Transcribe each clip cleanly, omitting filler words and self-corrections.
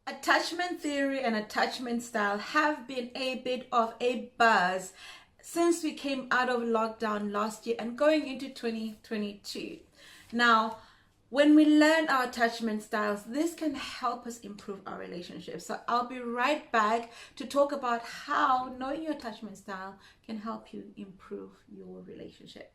Attachment theory and attachment style have been a bit of a buzz since we came out of lockdown last year and going into 2022. Now, when we learn our attachment styles, this can help us improve our relationships. So I'll be right back to talk about how knowing your attachment style can help you improve your relationship.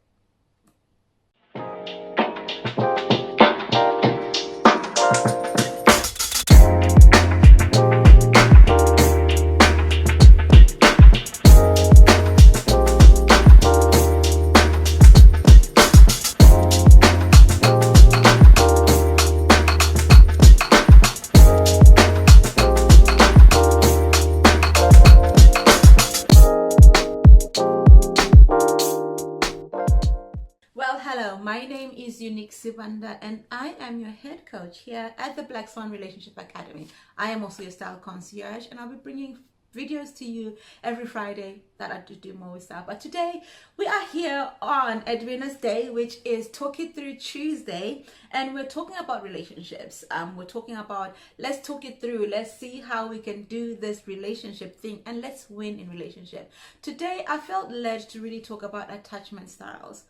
Well, hello, my name is Unique Sivanda and I am your head coach here at the Black Swan Relationship Academy. I am also your style concierge and I'll be bringing videos to you every Friday that I do more with style. But today we are here on Edwina's Day, which is Talk It Through Tuesday, and we're talking about relationships. We're talking about let's talk it through, let's see how we can do this relationship thing and let's win in relationship. Today I felt led to really talk about attachment styles.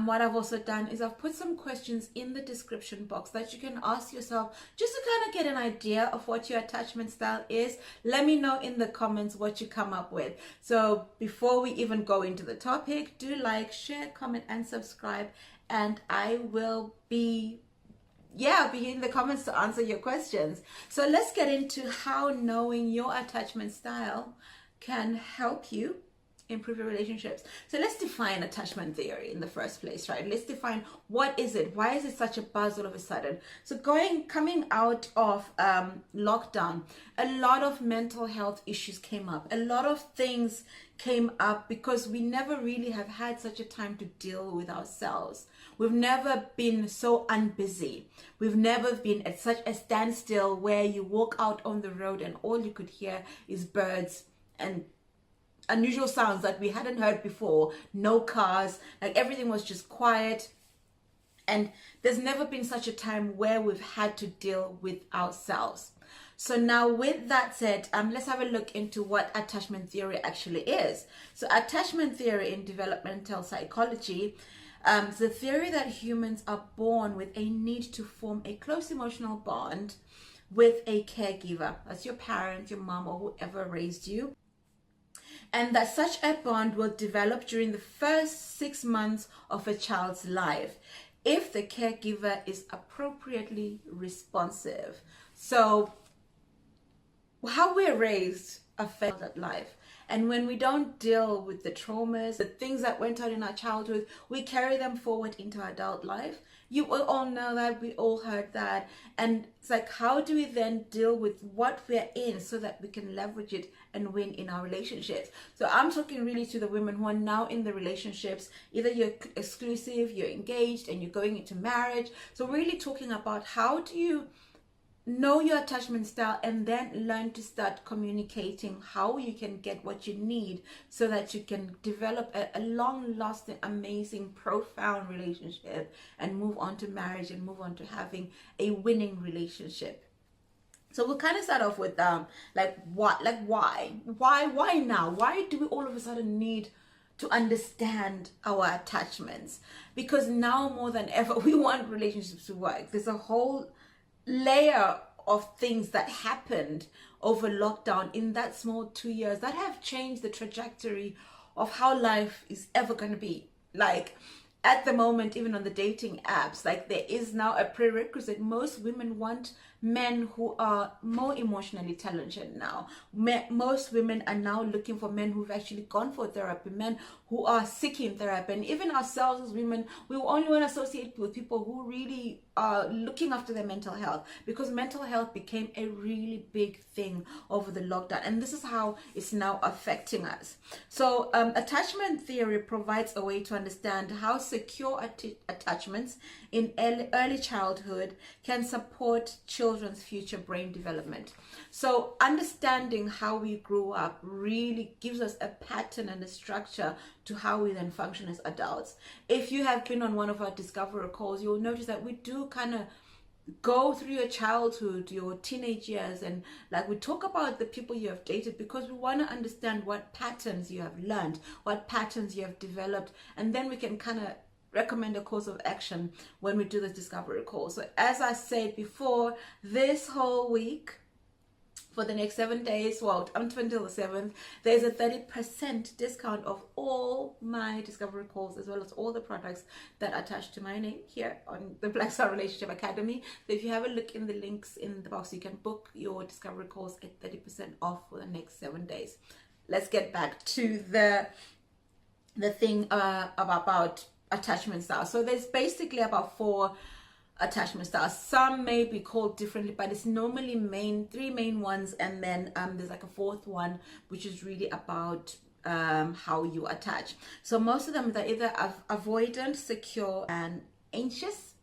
What I've also done is I've put some questions in the description box that you can ask yourself just to kind of get an idea of what your attachment style is. Let me know in the comments what you come up with. So before we even go into the topic, do like, share, comment, and subscribe. And I will be in the comments to answer your questions. So let's get into how knowing your attachment style can help you improve your relationships. So let's define attachment theory in the first place, right? Let's define what is it? Why is it such a buzz all of a sudden? So coming out of lockdown, a lot of mental health issues came up. A lot of things came up because we never really have had such a time to deal with ourselves. We've never been so unbusy. We've never been at such a standstill where you walk out on the road and all you could hear is birds and unusual sounds that we hadn't heard before. No cars, like everything was just quiet. And there's never been such a time where we've had to deal with ourselves. So now with that said, let's have a look into what attachment theory actually is. So attachment theory in developmental psychology is the theory that humans are born with a need to form a close emotional bond with a caregiver. That's your parent, your mom, or whoever raised you. And that such a bond will develop during the first 6 months of a child's life if the caregiver is appropriately responsive. So how we're raised affects that life. And when we don't deal with the traumas, the things that went on in our childhood, we carry them forward into adult life. You will all know that, we all heard that. And it's like, how do we then deal with what we're in so that we can leverage it and win in our relationships? So I'm talking really to the women who are now in the relationships. Either you're exclusive, you're engaged, and you're going into marriage. So really talking about how do you know your attachment style and then learn to start communicating how you can get what you need so that you can develop a long-lasting, amazing, profound relationship and move on to marriage and move on to having a winning relationship. So we'll kind of start off with why now? Why do we all of a sudden need to understand our attachments? Because now more than ever we want relationships to work. There's a whole layer of things that happened over lockdown in that small 2 years that have changed the trajectory of how life is ever going to be. Like at the moment, even on the dating apps, like there is now a prerequisite. Most women want men who are more emotionally intelligent now. Most women are now looking for men who've actually gone for therapy, men who are seeking therapy. And even ourselves as women, we only want to associate with people who really are looking after their mental health, because mental health became a really big thing over the lockdown. And this is how it's now affecting us. So attachment theory provides a way to understand how secure attachments in early childhood can support children's future brain development. So understanding how we grew up really gives us a pattern and a structure to how we then function as adults. If you have been on one of our Discover calls, you'll notice that we do kind of go through your childhood, your teenage years, and like we talk about the people you have dated, because we want to understand what patterns you have learned, what patterns you have developed, and then we can kind of recommend a course of action when we do the discovery call. So as I said before, this whole week, for the next 7 days, well, until the 7th, there's a 30% discount of all my discovery calls, as well as all the products that are attached to my name here on the Black Swan Relationship Academy. So if you have a look in the links in the box, you can book your discovery calls at 30% off for the next 7 days. Let's get back to the thing about attachment styles. So there's basically about 4 attachment styles. Some may be called differently, but it's normally three main ones, and then there's like a 4th one, which is really about how you attach. So most of them, they're either avoidant, secure, and anxious,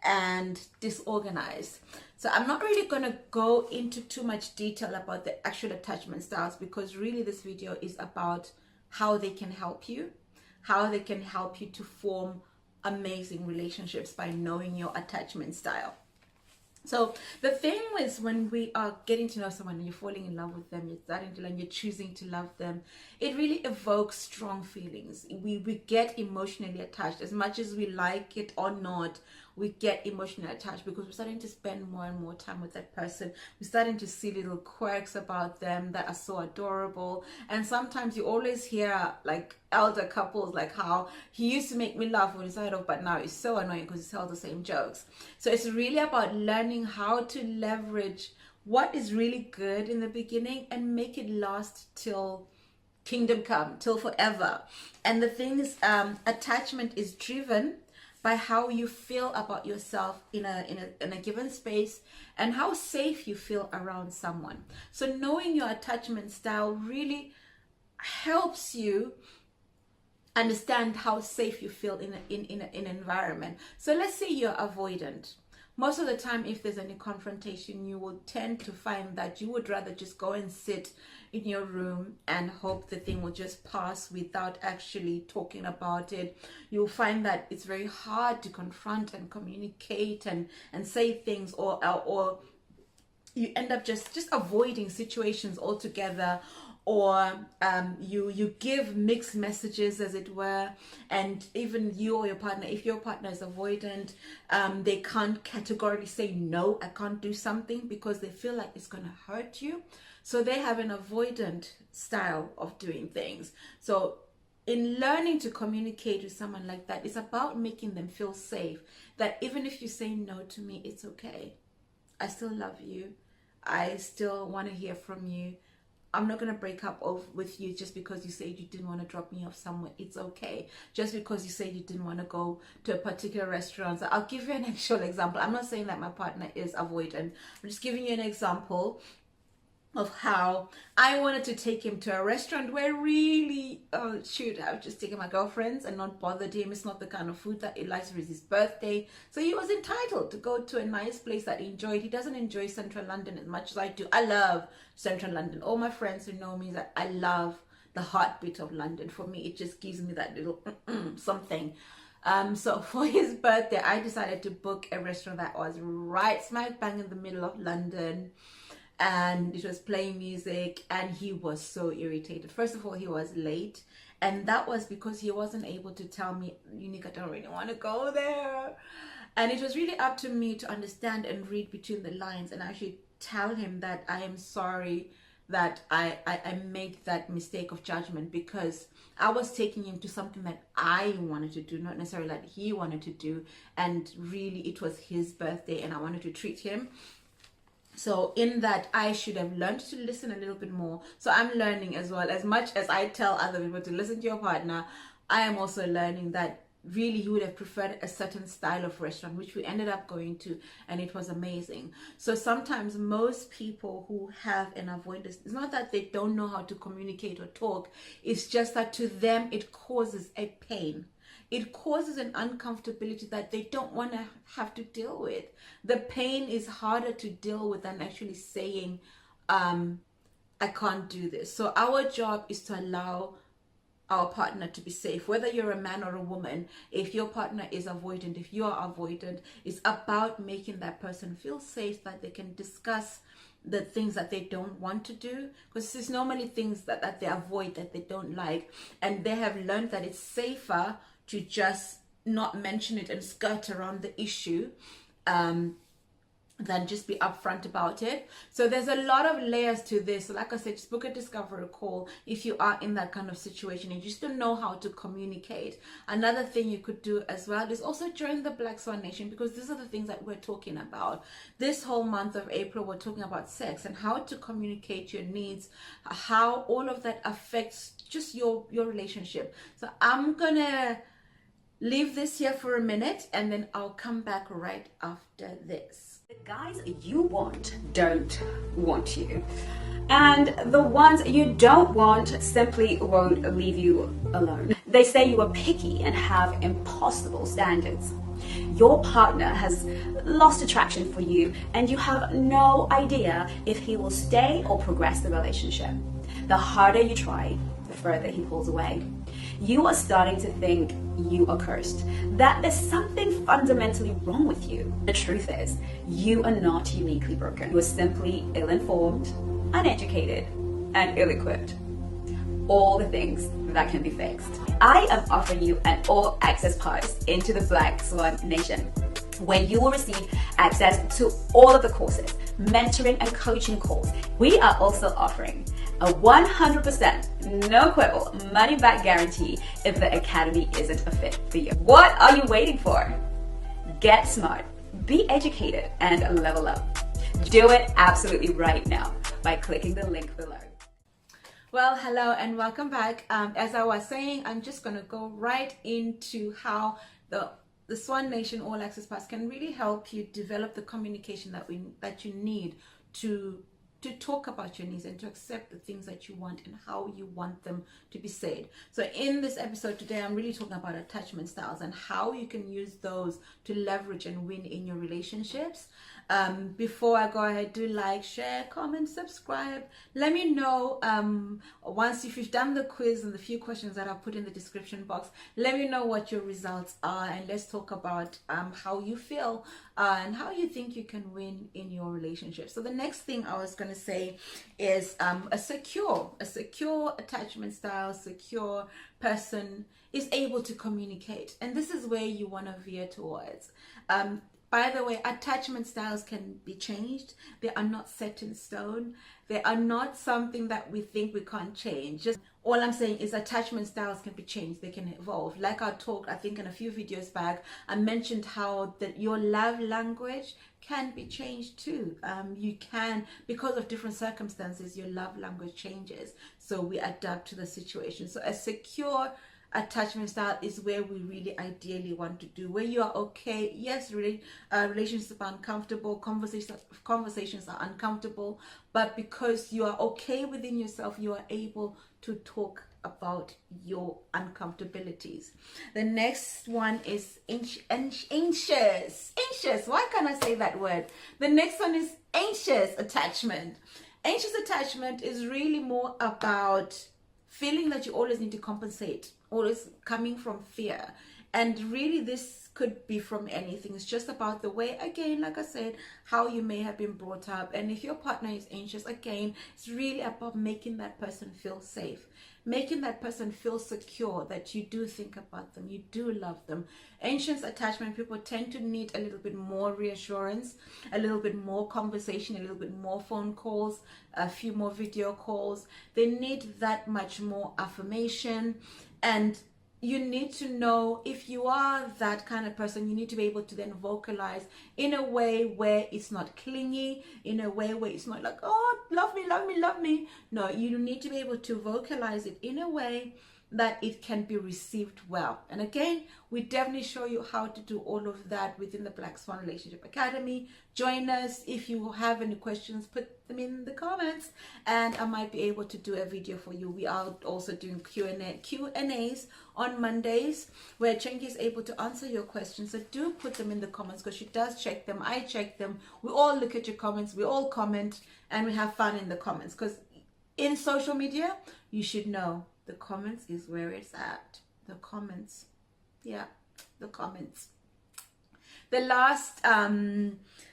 and disorganized. So I'm not really going to go into too much detail about the actual attachment styles, because really this video is about how they can help you, to form amazing relationships by knowing your attachment style. So the thing is, when we are getting to know someone and you're falling in love with them, you're starting to learn, you're choosing to love them, it really evokes strong feelings. We get emotionally attached. As much as we like it or not, we get emotionally attached, because we're starting to spend more and more time with that person. We're starting to see little quirks about them that are so adorable. And sometimes you always hear like elder couples, like how he used to make me laugh when he's out of, but now he's so annoying because he tells the same jokes. So it's really about learning how to leverage what is really good in the beginning and make it last till kingdom come, till forever. And the thing is, attachment is driven by how you feel about yourself in a given space, and how safe you feel around someone. So knowing your attachment style really helps you understand how safe you feel in an environment. So let's say you're avoidant. Most of the time, if there's any confrontation, you will tend to find that you would rather just go and sit in your room and hope the thing will just pass without actually talking about it. You'll find that it's very hard to confront and communicate and say things, or you end up just avoiding situations altogether, or you give mixed messages, as it were. And even you or your partner, if your partner is avoidant, they can't categorically say no, I can't do something, because they feel like it's going to hurt you. So they have an avoidant style of doing things. So in learning to communicate with someone like that, it's about making them feel safe, that even if you say no to me, it's okay. I still love you. I still want to hear from you. I'm not going to break up with you just because you said you didn't want to drop me off somewhere. It's okay. Just because you said you didn't want to go to a particular restaurant. So I'll give you an actual example. I'm not saying that my partner is avoidant. I'm just giving you an example of how I wanted to take him to a restaurant where really should have just taken my girlfriends and not bothered him. It's not the kind of food that he likes. It was his birthday, so he was entitled to go to a nice place that he enjoyed. He doesn't enjoy central London as much as I do. I love central London. All my friends who know me, that I love the heartbeat of London. For me, it just gives me that little something. So for his birthday, I decided to book a restaurant that was right smack bang in the middle of London. And it was playing music, and he was so irritated. First of all, he was late, and that was because he wasn't able to tell me, Unique, I don't really want to go there. And it was really up to me to understand and read between the lines and actually tell him that I am sorry that I made that mistake of judgment, because I was taking him to something that I wanted to do, not necessarily that he wanted to do. And really, it was his birthday and I wanted to treat him. So in that, I should have learned to listen a little bit more. So I'm learning as well. As much as I tell other people to listen to your partner, I am also learning that really he would have preferred a certain style of restaurant, which we ended up going to, and it was amazing. So sometimes most people who have an avoidance, it's not that they don't know how to communicate or talk, it's just that to them it causes a pain. It causes an uncomfortability that they don't want to have to deal with. The pain is harder to deal with than actually saying, I can't do this. So our job is to allow our partner to be safe, whether you're a man or a woman. If your partner is avoidant, if you are avoidant, it's about making that person feel safe, that they can discuss the things that they don't want to do, because there's normally things that they avoid, that they don't like, and they have learned that it's safer to just not mention it and skirt around the issue, than just be upfront about it. So there's a lot of layers to this. So like I said, just book a discovery call if you are in that kind of situation and you just don't know how to communicate. Another thing you could do as well is also join the Black Swan Nation, because these are the things that we're talking about. This whole month of April, we're talking about sex and how to communicate your needs, how all of that affects just your relationship. So I'm gonna leave this here for a minute and then I'll come back right after this. The guys you want don't want you. And the ones you don't want simply won't leave you alone. They say you are picky and have impossible standards. Your partner has lost attraction for you and you have no idea if he will stay or progress the relationship. The harder you try, the further he pulls away. You are starting to think you are cursed, that there's something fundamentally wrong with you. The truth is, you are not uniquely broken. You are simply ill-informed, uneducated, and ill-equipped. All the things that can be fixed. I am offering you an all-access pass into the Black Swan Nation, where you will receive access to all of the courses, mentoring and coaching calls. We are also offering a 100% no quibble money back guarantee if the academy isn't a fit for you. What are you waiting for? Get smart, be educated, and level up. Do it absolutely right now by clicking the link below. Well, hello and welcome back. As I was saying, I'm just going to go right into how the Swan Nation All Access Pass can really help you develop the communication that you need to talk about your needs and to accept the things that you want and how you want them to be said. So in this episode today, I'm really talking about attachment styles and how you can use those to leverage and win in your relationships. Before I go ahead, do like, share, comment, subscribe. Let me know once if you've done the quiz and the few questions that I've put in the description box, let me know what your results are, and let's talk about how you feel and how you think you can win in your relationship. So the next thing I was going to say is a secure attachment style, secure person is able to communicate, and this is where you want to veer towards. By the way, attachment styles can be changed. They are not set in stone. They are not something that we think we can't change. Just all I'm saying is attachment styles can be changed. They can evolve. Like I talked, I think in a few videos back, I mentioned how your love language can be changed too. You can, because of different circumstances, your love language changes. So we adapt to the situation. So a secure attachment style is where we really ideally want to do, where you are okay. Yes, really, relationships are uncomfortable, conversations are uncomfortable, but because you are okay within yourself, you are able to talk about your uncomfortabilities. The next one is anxious. Why can't I say that word? The next one is anxious attachment. Anxious attachment is really more about feeling that you always need to compensate, always coming from fear. And really this could be from anything. It's just about the way, again, like I said, how you may have been brought up. And if your partner is anxious, again, it's really about making that person feel safe, making that person feel secure, that you do think about them, you do love them. Anxious attachment people tend to need a little bit more reassurance, a little bit more conversation, a little bit more phone calls, a few more video calls. They need that much more affirmation. And you need to know, if you are that kind of person, you need to be able to then vocalize in a way where it's not clingy, in a way where it's not like, oh, love me, love me, love me. No, you need to be able to vocalize it in a way that it can be received well. And again, we definitely show you how to do all of that within the Black Swan Relationship Academy. Join us. If you have any questions, put them in the comments and I might be able to do a video for you. We are also doing Q&As on Mondays where Chenki is able to answer your questions. So do put them in the comments, because she does check them. I check them. We all look at your comments. We all comment and we have fun in the comments, because in social media, you should know The comments is where it's at. The comments. Yeah, the comments. The last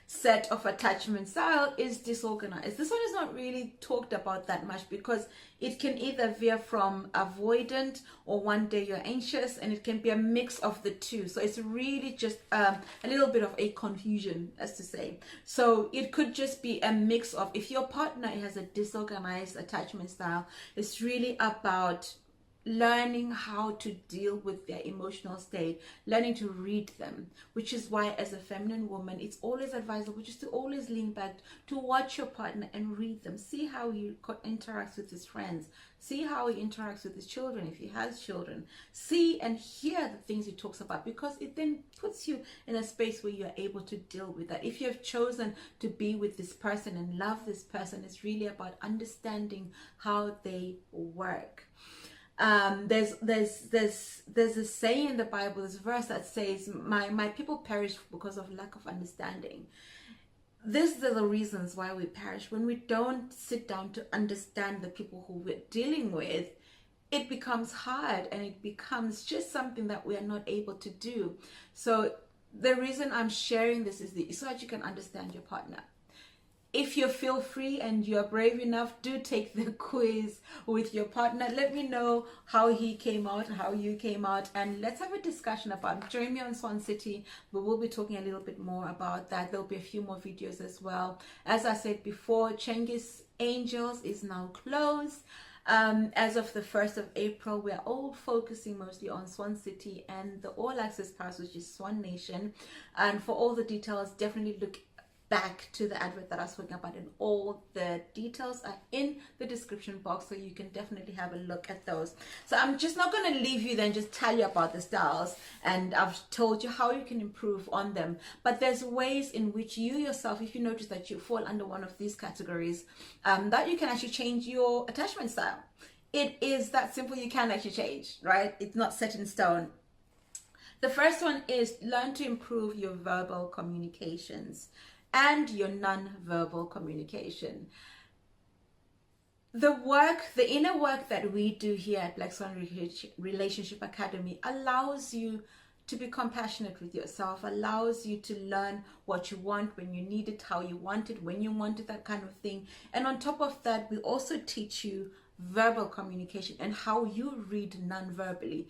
set of attachment style is disorganized. This one is not really talked about that much because it can either veer from avoidant, or one day you're anxious, and it can be a mix of the two. So it's really just a little bit of a confusion, as to say. So it could just be a mix of, if your partner has a disorganized attachment style, it's really about learning how to deal with their emotional state, learning to read them, which is why as a feminine woman, it's always advisable just to always lean back to watch your partner and read them. See how he interacts with his friends. See how he interacts with his children, if he has children. See and hear the things he talks about, because it then puts you in a space where you're able to deal with that. If you have chosen to be with this person and love this person, it's really about understanding how they work. There's a saying in the Bible, there's a verse that says, my people perish because of lack of understanding. These are the reasons why we perish. When we don't sit down to understand the people who we're dealing with, it becomes hard, and it becomes just something that we are not able to do. So the reason I'm sharing this is so that you can understand your partner. If you feel free and you're brave enough, do take the quiz with your partner. Let me know how he came out, how you came out, and let's have a discussion about it. Join me on Swan City. We will be talking a little bit more about that. There'll be a few more videos as well. As I said before, Chengis Angels is now closed. As of the 1st of April, we're all focusing mostly on Swan City and the All Access Pass, which is Swan Nation. And for all the details, definitely look back to the advert that I was talking about, and all the details are in the description box, so you can definitely have a look at those. So I'm just not going to leave you then just tell you about the styles, and I've told you how you can improve on them, but there's ways in which you yourself, if you notice that you fall under one of these categories, that you can actually change your attachment style. It is that simple. You can actually change, right? It's not set in stone. The first one is learn to improve your verbal communications and your non-verbal communication. The inner work that we do here at Black Swan Relationship Academy allows you to be compassionate with yourself, allows you to learn what you want, when you need it, how you want it, when you want it, that kind of thing. And on top of that, we also teach you verbal communication and how you read non-verbally,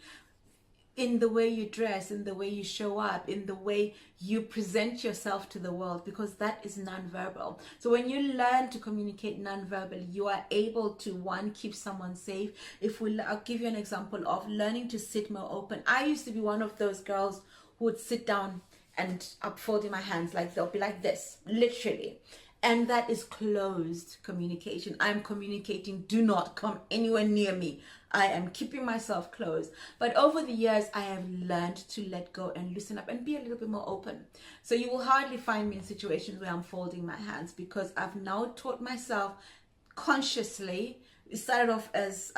in the way you dress, in the way you show up, in the way you present yourself to the world, because that is nonverbal. So when you learn to communicate nonverbally, you are able to, one, keep someone safe. I'll give you an example of learning to sit more open. I used to be one of those girls who would sit down and up folding my hands, like they'll be like this, literally. And that is closed communication. I'm communicating, do not come anywhere near me. I am keeping myself closed. But over the years, I have learned to let go and loosen up and be a little bit more open. So you will hardly find me in situations where I'm folding my hands, because I've now taught myself consciously. It started off as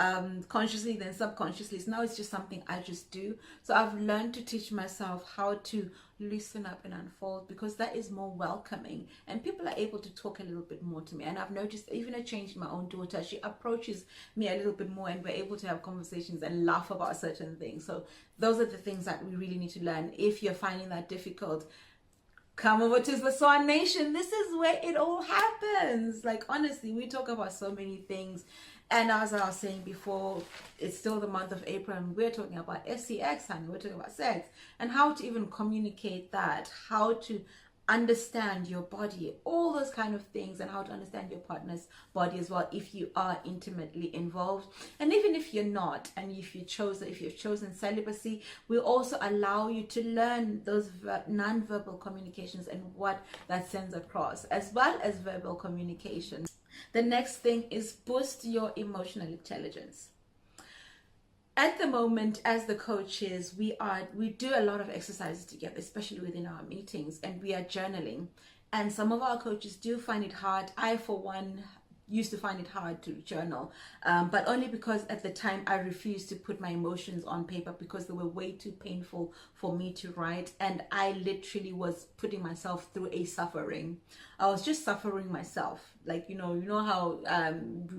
consciously, then subconsciously. So now it's just something I just do. So I've learned to teach myself how to loosen up and unfold, because that is more welcoming, and people are able to talk a little bit more to me. And I've noticed even a change in my own daughter. She approaches me a little bit more, and we're able to have conversations and laugh about certain things. So those are the things that we really need to learn. If you're finding that difficult, come over to the Swan Nation. This is where it all happens. Like, honestly, we talk about so many things. And as I was saying before, it's still the month of April, and we're talking about SCX, and we're talking about sex and how to even communicate that, how to understand your body, all those kind of things, and how to understand your partner's body as well, if you are intimately involved. And even if you're not, and if you've chosen celibacy, we also allow you to learn those non-verbal communications and what that sends across, as well as verbal communication. The next thing is boost your emotional intelligence. At the moment, as the coaches, we do a lot of exercises together, especially within our meetings, and we are journaling. And some of our coaches do find it hard. I, for one, used to find it hard to journal, but only because at the time I refused to put my emotions on paper because they were way too painful for me to write, and I literally was putting myself through a suffering. I was just suffering myself, like you know how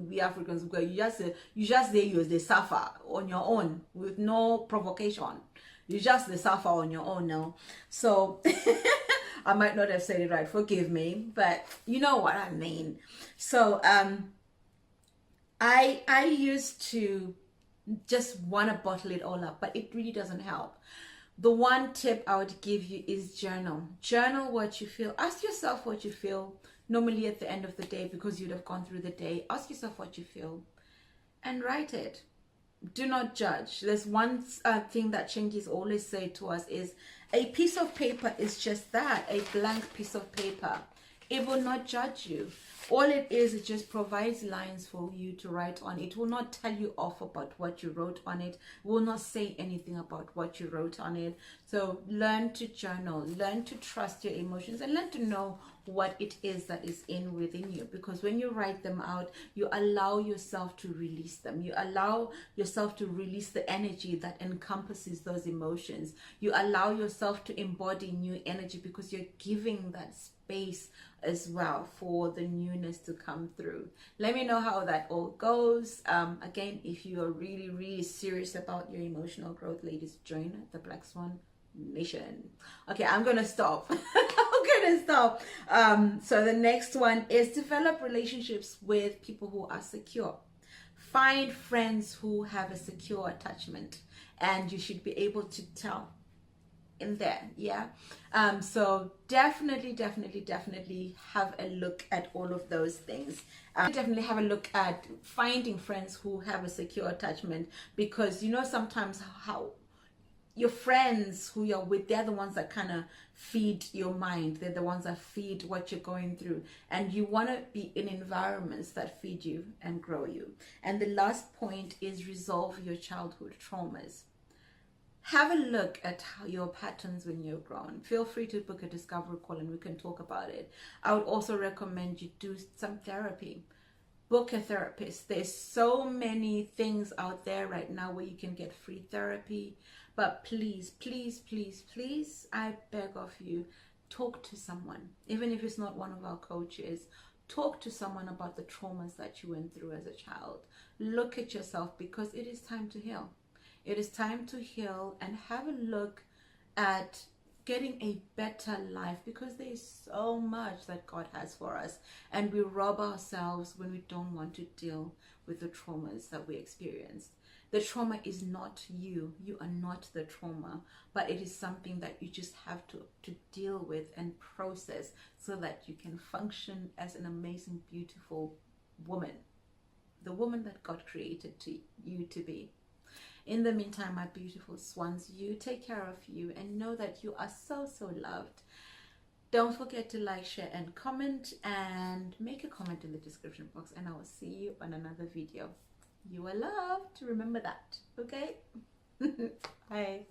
we Africans go, you just there, you suffer on your own with no provocation. You just suffer on your own now. So I might not have said it right, forgive me, but you know what I mean. So I used to just want to bottle it all up, but it really doesn't help. The one tip I would give you is journal. Journal what you feel. Ask yourself what you feel normally at the end of the day, because you'd have gone through the day. Ask yourself what you feel and write it. Do not judge. There's one thing that Chingies always say to us is a piece of paper is just that, a blank piece of paper. It will not judge you. All it is, it just provides lines for you to write on. It will not tell you off about what you wrote on it. It will not say anything about what you wrote on it. So learn to journal, learn to trust your emotions, and learn to know what it is that is within you. Because when you write them out, you allow yourself to release them. You allow yourself to release the energy that encompasses those emotions. You allow yourself to embody new energy because you're giving that space as well for the newness to come through. Let me know how that all goes. Again, if you are really serious about your emotional growth, ladies, join the Black Swan Nation. Okay, I'm gonna stop. So the next one is develop relationships with people who are secure. Find friends who have a secure attachment, and you should be able to tell in there. So definitely have a look at all of those things. Definitely have a look at finding friends who have a secure attachment, because sometimes how your friends who you're with, they're the ones that kind of feed your mind. They're the ones that feed what you're going through, and you want to be in environments that feed you and grow you. And the last point is resolve your childhood traumas. Have a look at your patterns when you're grown. Feel free to book a discovery call and we can talk about it. I would also recommend you do some therapy. Book a therapist. There's so many things out there right now where you can get free therapy. But please, I beg of you, talk to someone. Even if it's not one of our coaches, talk to someone about the traumas that you went through as a child. Look at yourself, because it is time to heal. It is time to heal and have a look at getting a better life, because there is so much that God has for us, and we rob ourselves when we don't want to deal with the traumas that we experienced. The trauma is not you. You are not the trauma, but it is something that you just have to deal with and process so that you can function as an amazing, beautiful woman, the woman that God created you to be. In the meantime, my beautiful swans, you take care of you and know that you are so loved. Don't forget to like, share, and comment, and make a comment in the description box, and I will see you on another video. You are loved. Remember that, okay? Bye.